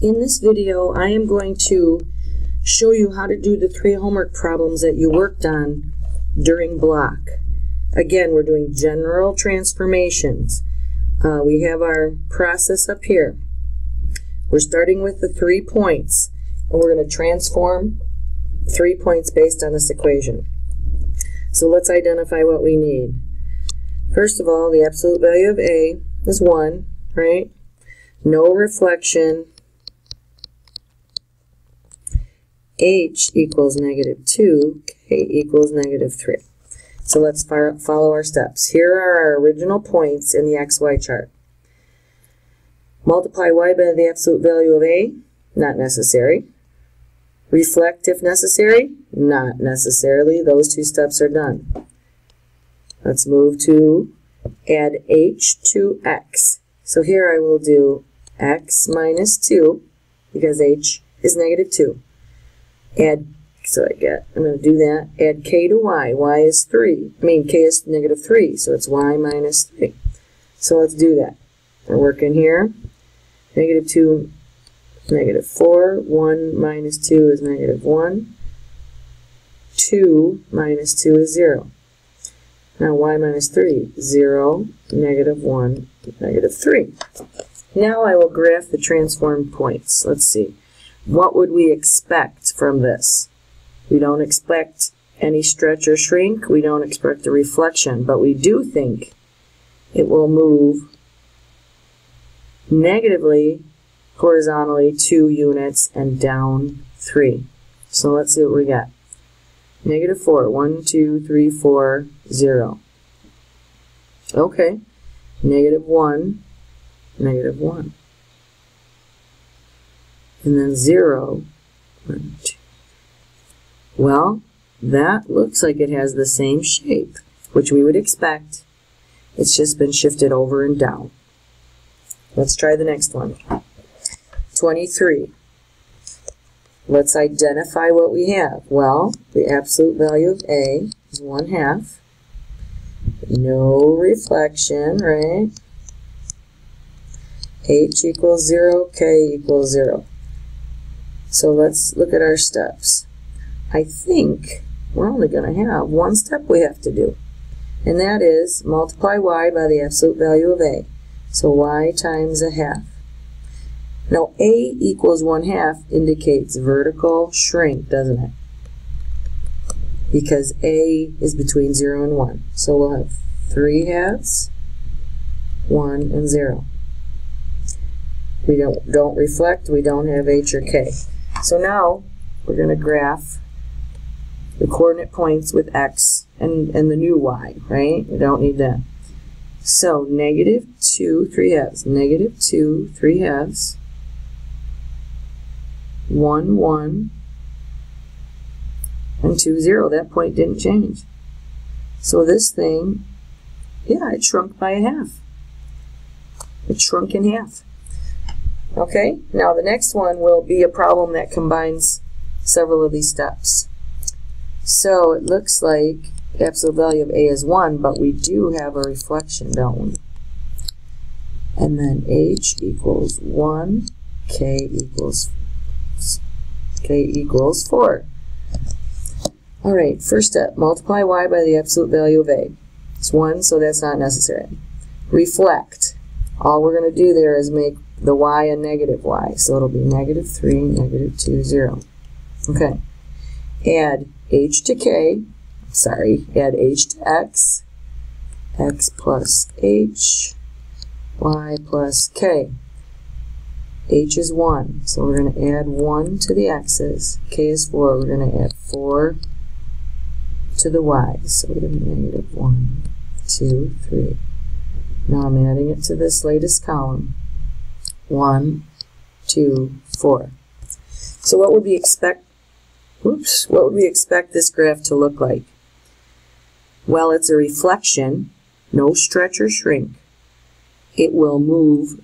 In this video, I am going to show you how to do the 3 homework problems that you worked on during block. Again, we're doing general transformations. We have our process up here. We're starting with the 3 points, and we're going to transform 3 points based on this equation. So let's identify what we need. First of all, the absolute value of A is 1, right? No reflection. H equals -2, K equals -3. So let's follow our steps. Here are our original points in the XY chart. Multiply Y by the absolute value of A, not necessary. Reflect if necessary, not necessarily. Those 2 steps are done. Let's move to add H to X. So here I will do X minus 2, because H is -2. I'm going to do that. Add K to Y. Y is 3. K is -3, so it's Y minus 3. So let's do that. We're working here. -2, -4. 1 minus 2 is -1. 2 minus 2 is 0. Now Y minus 3, 0, -1, -3. Now I will graph the transformed points. Let's see. What would we expect from this? We don't expect any stretch or shrink. We don't expect a reflection, but we do think it will move negatively horizontally 2 units and down 3. So let's see what we got. -4, 1, 2, 3, 4, 0. Okay. -1, -1. And then 0, 1, 2. Well, that looks like it has the same shape, which we would expect. It's just been shifted over and down. Let's try the next one. 23. Let's identify what we have. Well, the absolute value of A is 1/2. No reflection, right? H equals 0, K equals 0. So let's look at our steps. I think we're only going to have one step we have to do, and that is multiply Y by the absolute value of A. So Y times 1/2. Now A equals 1/2 indicates vertical shrink, doesn't it? Because A is between 0 and 1. So we'll have 3/2, 1, and 0. We don't reflect, we don't have H or K. So now we're going to graph the coordinate points with X and the new Y, right? We don't need that. So -2, 3/2, -2, 3/2, 1, 1, and 2, 0. That point didn't change. So this thing, yeah, it shrunk by 1/2. It shrunk in half. Okay, now the next one will be a problem that combines several of these steps. So it looks like the absolute value of A is 1, but we do have a reflection, don't we? And then H equals 1, K equals 4. All right, first step, multiply Y by the absolute value of A. It's 1, so that's not necessary. Reflect. All we're going to do there is make the Y a -Y, so it'll be -3, -2, 0. Okay. Add H to K, add H to X, X plus H, Y plus K. H is 1, so we're going to add 1 to the X's. K is 4, we're going to add 4 to the Y's. So we have -1, 2, 3. Now I'm adding it to this latest column. 1, 2, 4. So what would we expect this graph to look like? Well, it's a reflection, no stretch or shrink. It will move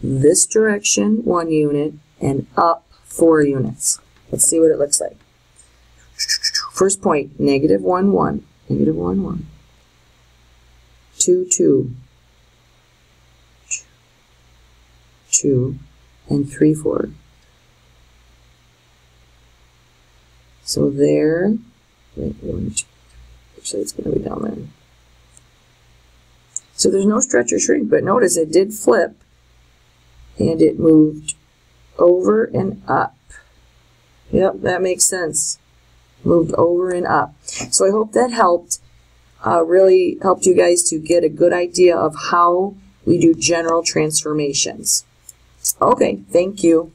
this direction 1 unit and up 4 units. Let's see what it looks like. First point, -1, 1, -1, 1, 2, 2, 2, and 3, 4. So there, actually it's going to be down there. So there's no stretch or shrink, but notice it did flip and it moved over and up. Yep, that makes sense. Moved over and up. So I hope that helped, really helped you guys to get a good idea of how we do general transformations. Okay, thank you.